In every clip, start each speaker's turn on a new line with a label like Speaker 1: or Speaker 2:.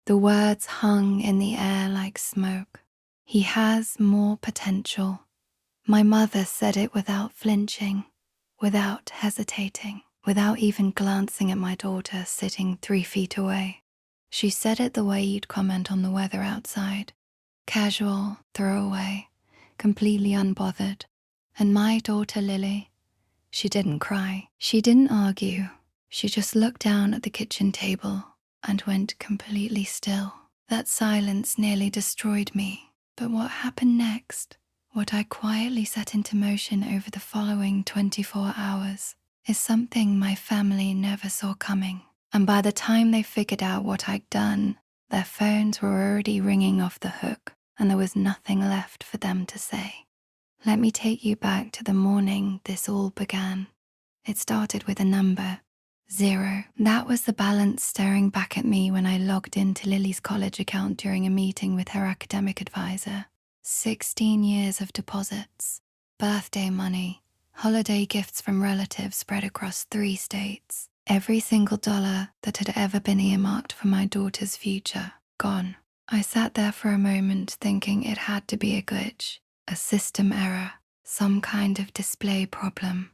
Speaker 1: The words hung in the air like smoke. He has more potential. My mother said it without flinching, without hesitating, without even glancing at my daughter sitting 3 feet away. She said it the way you'd comment on the weather outside. Casual, throwaway, completely unbothered. And my daughter Lily, she didn't cry. She didn't argue. She just looked down at the kitchen table and went completely still. That silence nearly destroyed me. But what happened next, what I quietly set into motion over the following 24 hours, is something my family never saw coming. And by the time they figured out what I'd done, their phones were already ringing off the hook, and there was nothing left for them to say. Let me take you back to the morning this all began. It started with a number, 0. That was the balance staring back at me when I logged into Lily's college account during a meeting with her academic advisor. 16 years of deposits, birthday money, holiday gifts from relatives spread across 3 states. Every single dollar that had ever been earmarked for my daughter's future, gone. I sat there for a moment thinking it had to be a glitch, a system error, some kind of display problem.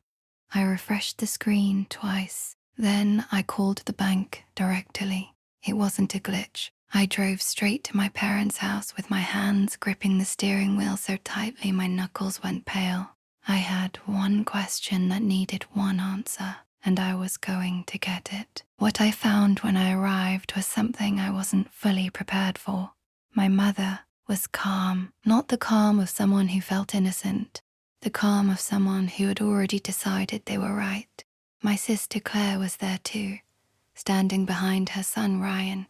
Speaker 1: I refreshed the screen twice. Then I called the bank directly. It wasn't a glitch. I drove straight to my parents' house with my hands gripping the steering wheel so tightly my knuckles went pale. I had one question that needed one answer, and I was going to get it. What I found when I arrived was something I wasn't fully prepared for. My mother was calm, not the calm of someone who felt innocent, the calm of someone who had already decided they were right. My sister Claire was there too, standing behind her son Ryan,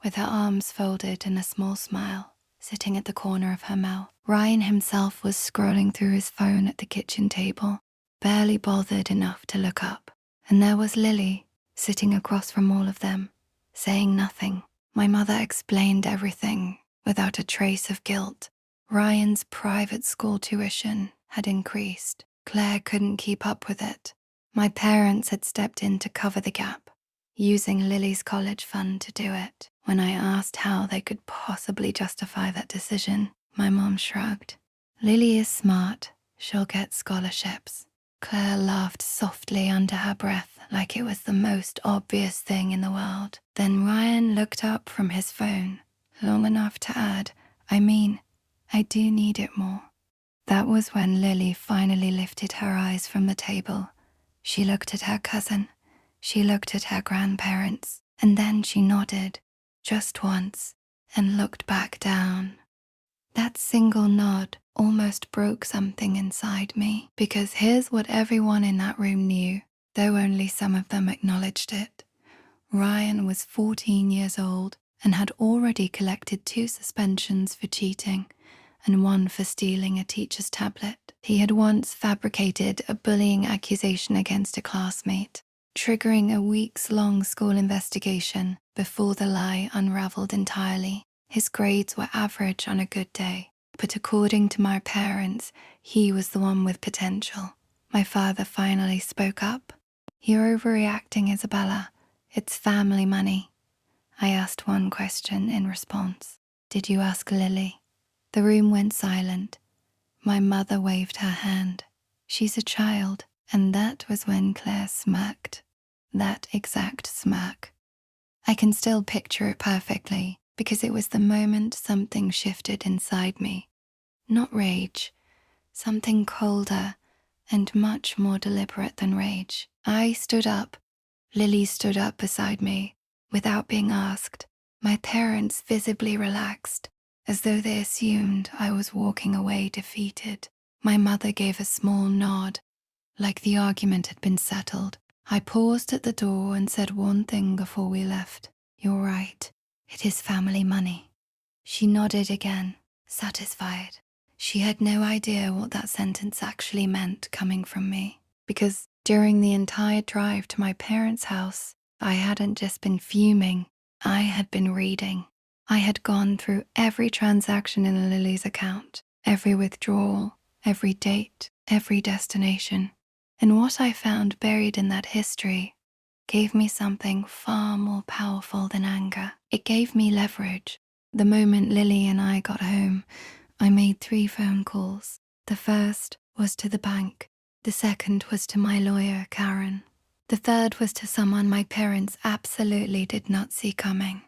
Speaker 1: with her arms folded and a small smile sitting at the corner of her mouth. Ryan himself was scrolling through his phone at the kitchen table, barely bothered enough to look up. And there was Lily, sitting across from all of them, saying nothing. My mother explained everything without a trace of guilt. Ryan's private school tuition had increased. Claire couldn't keep up with it. My parents had stepped in to cover the gap, using Lily's college fund to do it. When I asked how they could possibly justify that decision, my mom shrugged. Lily is smart. She'll get scholarships. Claire laughed softly under her breath like it was the most obvious thing in the world. Then Ryan looked up from his phone, long enough to add, I do need it more. That was when Lily finally lifted her eyes from the table. She looked at her cousin. She looked at her grandparents. And then she nodded, just once, and looked back down. That single nod almost broke something inside me, because here's what everyone in that room knew, though only some of them acknowledged it. Ryan was 14 years old and had already collected 2 suspensions for cheating and 1 for stealing a teacher's tablet. He had once fabricated a bullying accusation against a classmate, triggering a weeks-long school investigation before the lie unraveled entirely. His grades were average on a good day, but according to my parents, he was the one with potential. My father finally spoke up. You're overreacting, Isabella. It's family money. I asked one question in response. Did you ask Lily? The room went silent. My mother waved her hand. She's a child. And that was when Claire smirked. That exact smirk. I can still picture it perfectly, because it was the moment something shifted inside me. Not rage, something colder and much more deliberate than rage. I stood up. Lily stood up beside me, without being asked. My parents visibly relaxed, as though they assumed I was walking away defeated. My mother gave a small nod, like the argument had been settled. I paused at the door and said one thing before we left. You're right. It is family money. She nodded again, satisfied. She had no idea what that sentence actually meant coming from me, because during the entire drive to my parents' house, I hadn't just been fuming, I had been reading. I had gone through every transaction in Lily's account, every withdrawal, every date, every destination. And what I found buried in that history gave me something far more powerful than anger. It gave me leverage. The moment Lily and I got home, I made 3 phone calls. The first was to the bank. The second was to my lawyer, Karen. The third was to someone my parents absolutely did not see coming.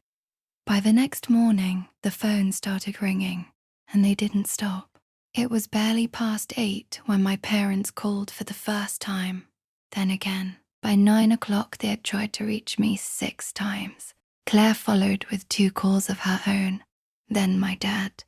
Speaker 1: By the next morning, the phone started ringing, and they didn't stop. It was barely past 8 when my parents called for the first time. Then again. By 9 o'clock, they had tried to reach me 6 times. Claire followed with 2 calls of her own. Then my dad.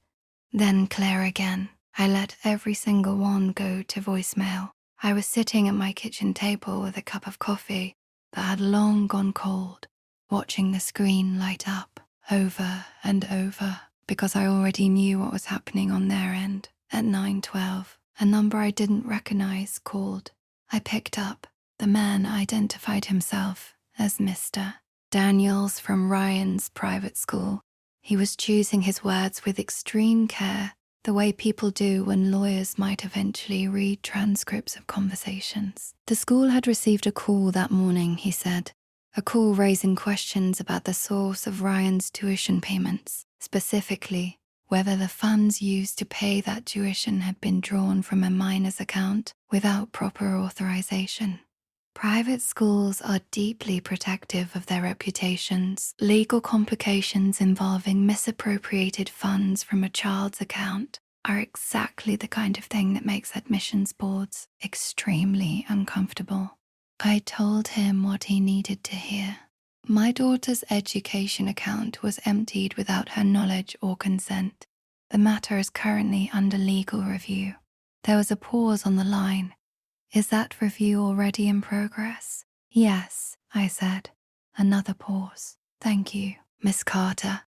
Speaker 1: Then Claire again. I let every single one go to voicemail. I was sitting at my kitchen table with a cup of coffee that had long gone cold, watching the screen light up over and over because I already knew what was happening on their end. At 9:12, a number I didn't recognize called. I picked up. The man identified himself as Mr. Daniels from Ryan's private school. He was choosing his words with extreme care, the way people do when lawyers might eventually read transcripts of conversations. The school had received a call that morning, he said, a call raising questions about the source of Ryan's tuition payments, specifically whether the funds used to pay that tuition had been drawn from a minor's account without proper authorization. Private schools are deeply protective of their reputations. Legal complications involving misappropriated funds from a child's account are exactly the kind of thing that makes admissions boards extremely uncomfortable. I told him what he needed to hear. My daughter's education account was emptied without her knowledge or consent. The matter is currently under legal review. There was a pause on the line. Is that review already in progress? Yes, I said. Another pause. Thank you, Miss Carter.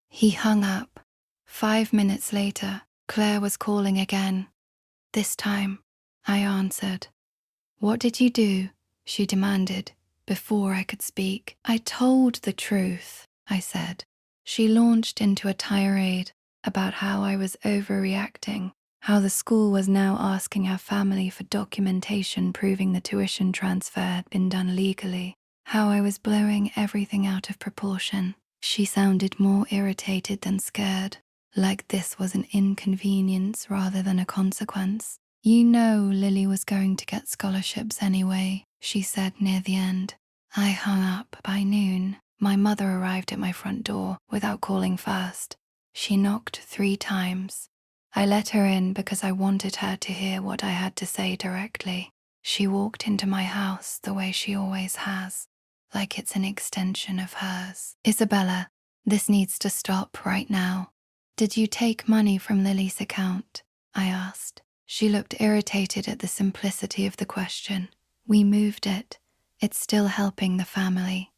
Speaker 1: He hung up. 5 minutes later, Claire was calling again. This time, I answered. What did you do? She demanded, before I could speak. I told the truth, I said. She launched into a tirade about how I was overreacting, how the school was now asking her family for documentation proving the tuition transfer had been done legally, how I was blowing everything out of proportion. She sounded more irritated than scared, like this was an inconvenience rather than a consequence. You know Lily was going to get scholarships anyway, she said near the end. I hung up by noon. My mother arrived at my front door without calling first. She knocked 3 times. I let her in because I wanted her to hear what I had to say directly. She walked into my house the way she always has, like it's an extension of hers. Isabella, this needs to stop right now. Did you take money from Lily's account? I asked. She looked irritated at the simplicity of the question. We moved it. It's still helping the family.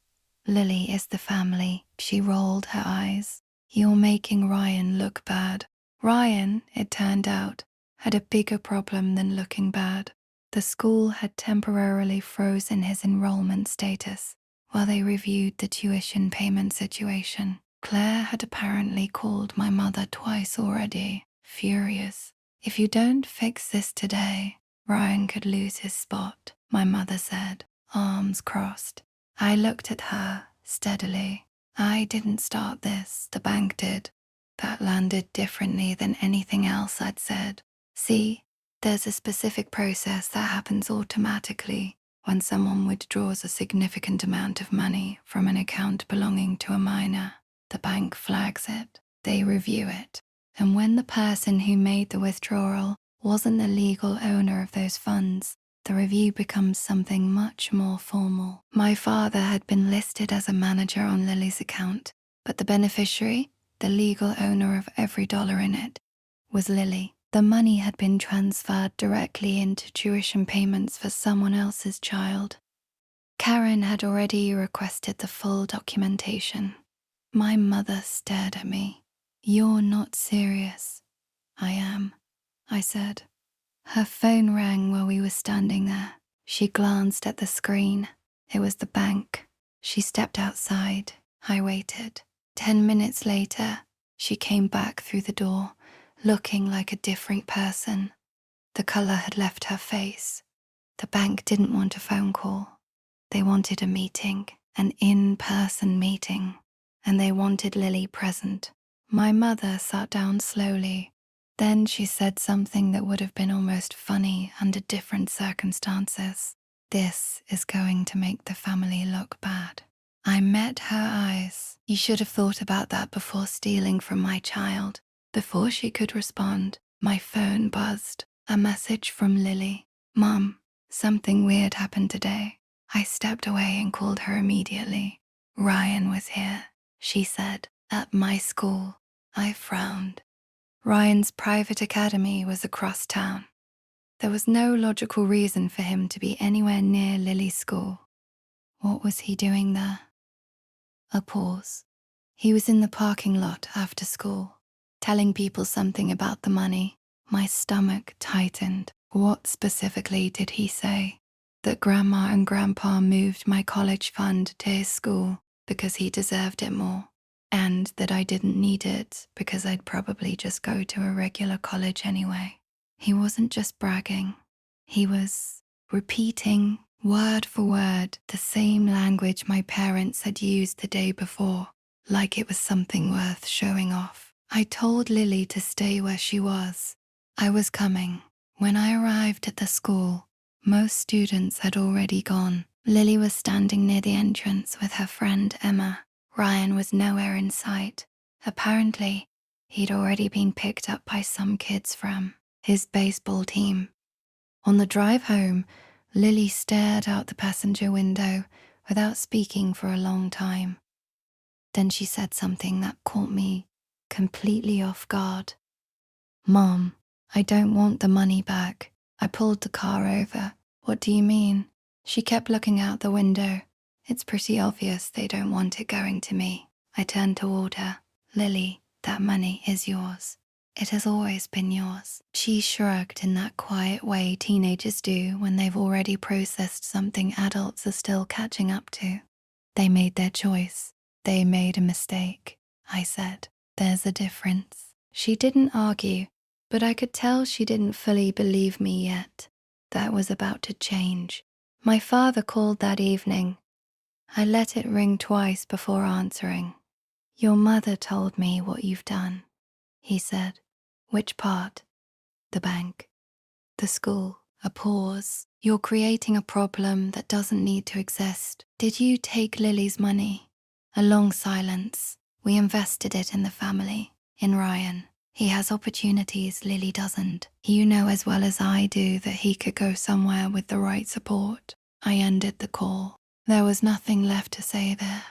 Speaker 1: Lily is the family. She rolled her eyes. You're making Ryan look bad. Ryan, it turned out, had a bigger problem than looking bad. The school had temporarily frozen his enrollment status while they reviewed the tuition payment situation. Claire had apparently called my mother twice already, furious. If you don't fix this today, Ryan could lose his spot, my mother said, arms crossed. I looked at her steadily. I didn't start this, the bank did. That landed differently than anything else I'd said. See, there's a specific process that happens automatically when someone withdraws a significant amount of money from an account belonging to a minor. The bank flags it. They review it. And when the person who made the withdrawal wasn't the legal owner of those funds, the review becomes something much more formal. My father had been listed as a manager on Lily's account, but the beneficiary, the legal owner of every dollar in it, was Lily. The money had been transferred directly into tuition payments for someone else's child. Karen had already requested the full documentation. My mother stared at me. You're not serious. I am, I said. Her phone rang while we were standing there. She glanced at the screen. It was the bank. She stepped outside. I waited. 10 minutes later, she came back through the door, looking like a different person. The color had left her face. The bank didn't want a phone call. They wanted a meeting, an in-person meeting. and they wanted Lily present. My mother sat down slowly. Then she said something that would have been almost funny under different circumstances. This is going to make the family look bad. I met her eyes. You should have thought about that before stealing from my child. Before she could respond, my phone buzzed. A message from Lily. Mom, something weird happened today. I stepped away and called her immediately. Ryan was here, she said, at my school. I frowned. Ryan's private academy was across town. There was no logical reason for him to be anywhere near Lily's school. What was he doing there? A pause. He was in the parking lot after school, telling people something about the money. My stomach tightened. What specifically did he say? That Grandma and Grandpa moved my college fund to his school because he deserved it more, and that I didn't need it because I'd probably just go to a regular college anyway. He wasn't just bragging. He was repeating, word for word, the same language my parents had used the day before, like it was something worth showing off. I told Lily to stay where she was. I was coming. When I arrived at the school, most students had already gone. Lily was standing near the entrance with her friend Emma. Ryan was nowhere in sight. Apparently, he'd already been picked up by some kids from his baseball team. On the drive home, Lily stared out the passenger window without speaking for a long time. Then she said something that caught me completely off guard. Mom, I don't want the money back. I pulled the car over. What do you mean? She kept looking out the window. It's pretty obvious they don't want it going to me. I turned toward her. Lily, that money is yours. It has always been yours. She shrugged in that quiet way teenagers do when they've already processed something adults are still catching up to. They made their choice. They made a mistake, I said. There's a difference. She didn't argue, but I could tell she didn't fully believe me yet. That was about to change. My father called that evening. I let it ring twice before answering. Your mother told me what you've done, he said. Which part? The bank. The school. A pause. You're creating a problem that doesn't need to exist. Did you take Lily's money? A long silence. We invested it in the family, in Ryan. He has opportunities Lily doesn't. You know as well as I do that he could go somewhere with the right support. I ended the call. There was nothing left to say there.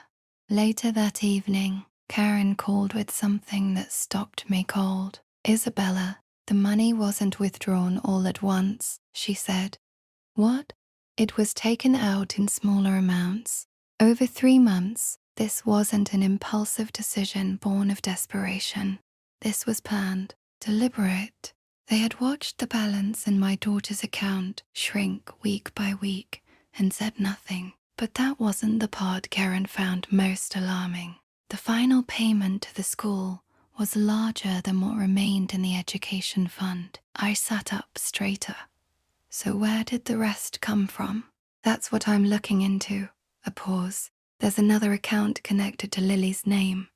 Speaker 1: Later that evening, Karen called with something that stopped me cold. Isabella, the money wasn't withdrawn all at once, she said. What? It was taken out in smaller amounts. Over 3 months, this wasn't an impulsive decision born of desperation. This was planned, deliberate. They had watched the balance in my daughter's account shrink week by week and said nothing. But that wasn't the part Karen found most alarming. The final payment to the school was larger than what remained in the education fund. I sat up straighter. So where did the rest come from? That's what I'm looking into. A pause. There's another account connected to Lily's name.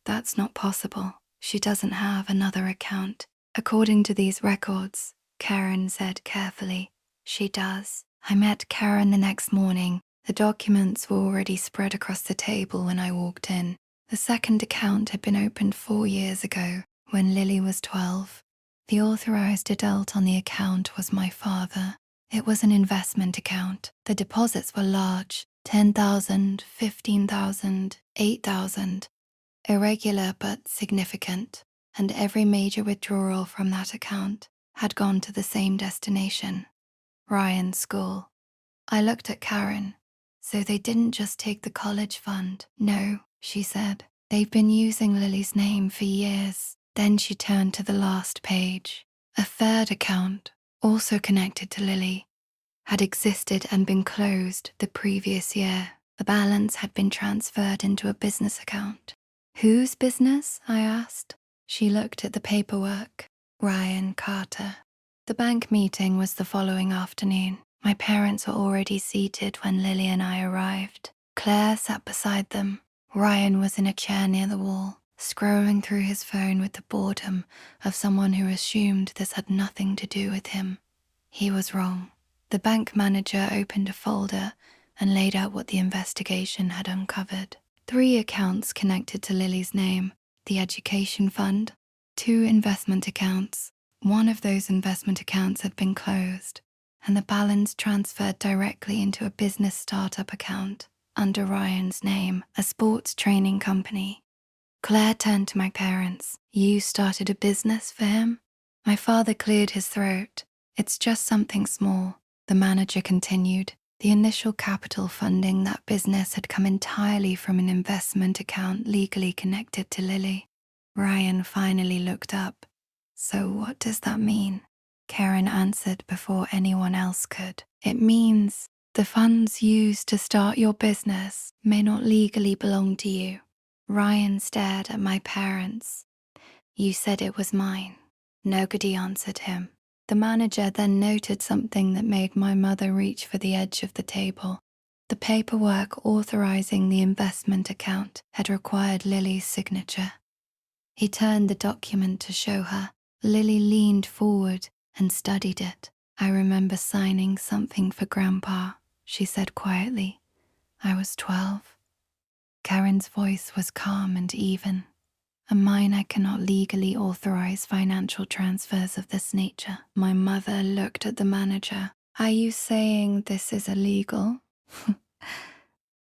Speaker 1: That's not possible. She doesn't have another account. According to these records, Karen said carefully, she does. I met Karen the next morning. The documents were already spread across the table when I walked in. The second account had been opened 4 years ago, when Lily was 12. The authorized adult on the account was my father. It was an investment account. The deposits were large, 10,000, 15,000, 8,000. Irregular but significant, and every major withdrawal from that account had gone to the same destination, Ryan's school. I looked at Karen. So they didn't just take the college fund. No, she said. They've been using Lily's name for years. Then she turned to the last page. A third account, also connected to Lily, had existed and been closed the previous year. The balance had been transferred into a business account. Whose business? I asked. She looked at the paperwork. Ryan Carter. The bank meeting was the following afternoon. My parents were already seated when Lily and I arrived. Claire sat beside them. Ryan was in a chair near the wall, scrolling through his phone with the boredom of someone who assumed this had nothing to do with him. He was wrong. The bank manager opened a folder and laid out what the investigation had uncovered. 3 accounts connected to Lily's name: the education fund, 2 investment accounts. One of those investment accounts had been closed, and the balance transferred directly into a business startup account under Ryan's name, a sports training company. Claire turned to my parents. "You started a business for him?" My father cleared his throat. "It's just something small," the manager continued. The initial capital funding that business had come entirely from an investment account legally connected to Lily. Ryan finally looked up. "So what does that mean?" Karen answered before anyone else could. "It means the funds used to start your business may not legally belong to you." Ryan stared at my parents. "You said it was mine." Nobody answered him. The manager then noted something that made my mother reach for the edge of the table. The paperwork authorizing the investment account had required Lily's signature. He turned the document to show her. Lily leaned forward and studied it. "I remember signing something for Grandpa," she said quietly. "I was 12. Karen's voice was calm and even. "A minor cannot legally authorize financial transfers of this nature." My mother looked at the manager. "Are you saying this is illegal?"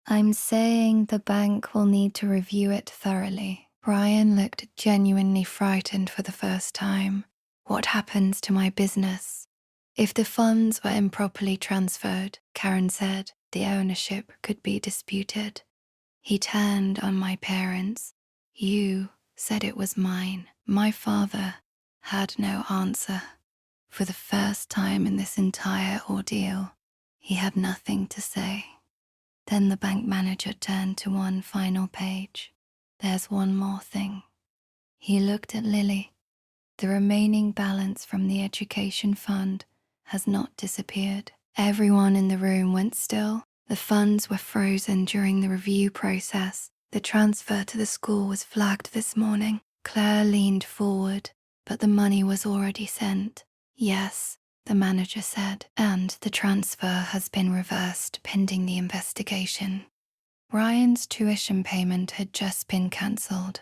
Speaker 1: "I'm saying the bank will need to review it thoroughly." Ryan looked genuinely frightened for the first time. "What happens to my business?" "If the funds were improperly transferred," Karen said, "the ownership could be disputed." He turned on my parents. "You said it was mine." My father had no answer. For the first time in this entire ordeal, he had nothing to say. Then the bank manager turned to one final page. "There's one more thing." He looked at Lily. "The remaining balance from the education fund has not disappeared." Everyone in the room went still. The funds were frozen during the review process. The transfer to the school was flagged this morning. Claire leaned forward, but the money was already sent. "Yes," the manager said, "and the transfer has been reversed pending the investigation." Ryan's tuition payment had just been cancelled,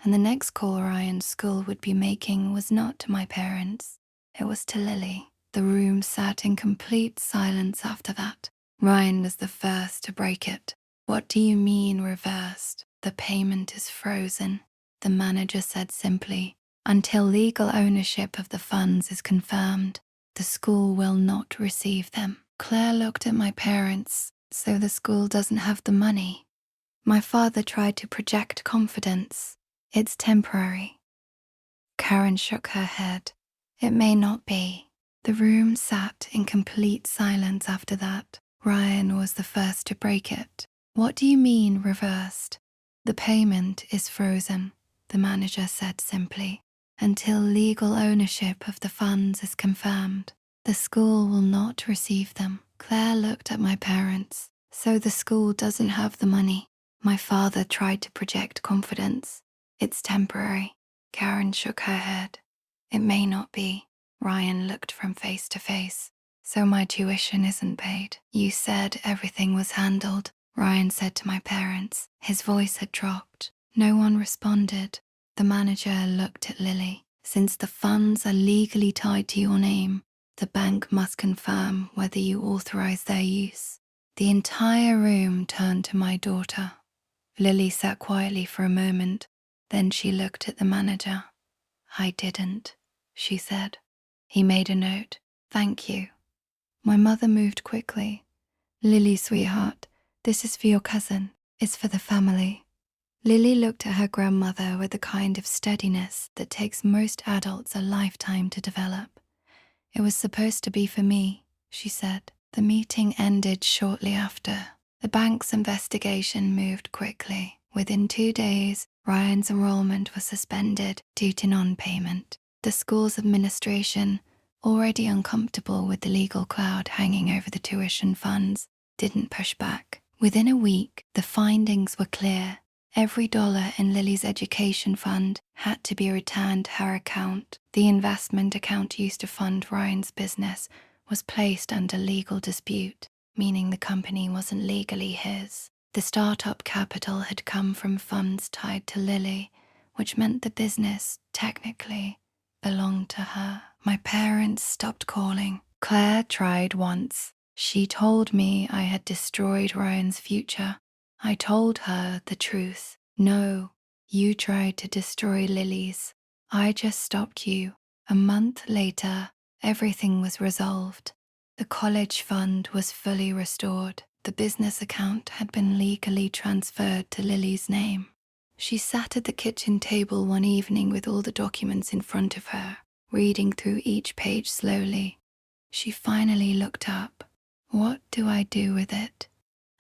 Speaker 1: and the next call Ryan's school would be making was not to my parents. It was to Lily. The room sat in complete silence after that. Ryan was the first to break it. "What do you mean reversed?" "The payment is frozen," the manager said simply. "Until legal ownership of the funds is confirmed, the school will not receive them." Claire looked at my parents. "So the school doesn't have the money?" My father tried to project confidence. "It's temporary." Karen shook her head. "It may not be." The room sat in complete silence after that. Ryan was the first to break it. "What do you mean reversed?" "The payment is frozen," the manager said simply. "Until legal ownership of the funds is confirmed, the school will not receive them." Claire looked at my parents. "So the school doesn't have the money?" My father tried to project confidence. "It's temporary." Karen shook her head. "It may not be." Ryan looked from face to face. "So my tuition isn't paid?" "You said everything was handled," Ryan said to my parents. His voice had dropped. No one responded. The manager looked at Lily. "Since the funds are legally tied to your name, the bank must confirm whether you authorize their use." The entire room turned to my daughter. Lily sat quietly for a moment. Then she looked at the manager. "I didn't," she said. He made a note. "Thank you." My mother moved quickly. "Lily, sweetheart, this is for your cousin. It's for the family." Lily looked at her grandmother with the kind of steadiness that takes most adults a lifetime to develop. "It was supposed to be for me," she said. The meeting ended shortly after. The bank's investigation moved quickly. Within 2 days, Ryan's enrollment was suspended due to non-payment. The school's administration, already uncomfortable with the legal cloud hanging over the tuition funds, didn't push back. Within a week, the findings were clear. Every dollar in Lily's education fund had to be returned to her account. The investment account used to fund Ryan's business was placed under legal dispute, meaning the company wasn't legally his. The startup capital had come from funds tied to Lily, which meant the business, technically, belonged to her. My parents stopped calling. Claire tried once. She told me I had destroyed Ryan's future. I told her the truth. No, you tried to destroy Lily's. I just stopped you. A month later, everything was resolved. The college fund was fully restored. The business account had been legally transferred to Lily's name. She sat at the kitchen table one evening with all the documents in front of her, reading through each page slowly. She finally looked up. What do I do with it?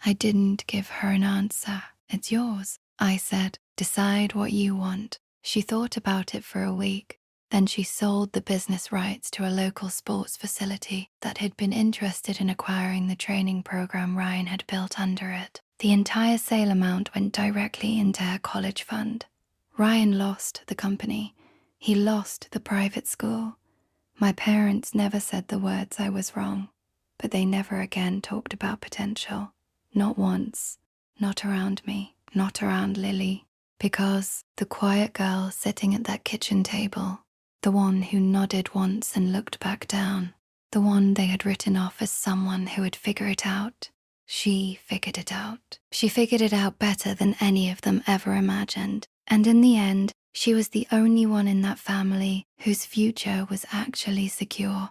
Speaker 1: I didn't give her an answer. It's yours, I said. Decide what you want. She thought about it for a week. Then she sold the business rights to a local sports facility that had been interested in acquiring the training program Ryan had built under it. The entire sale amount went directly into her college fund. Ryan lost the company. He lost the private school. My parents never said the words I was wrong, but they never again talked about potential. Not once. Not around me. Not around Lily. Because the quiet girl sitting at that kitchen table, the one who nodded once and looked back down, the one they had written off as someone who would figure it out, she figured it out. She figured it out better than any of them ever imagined. And in the end, she was the only one in that family whose future was actually secure.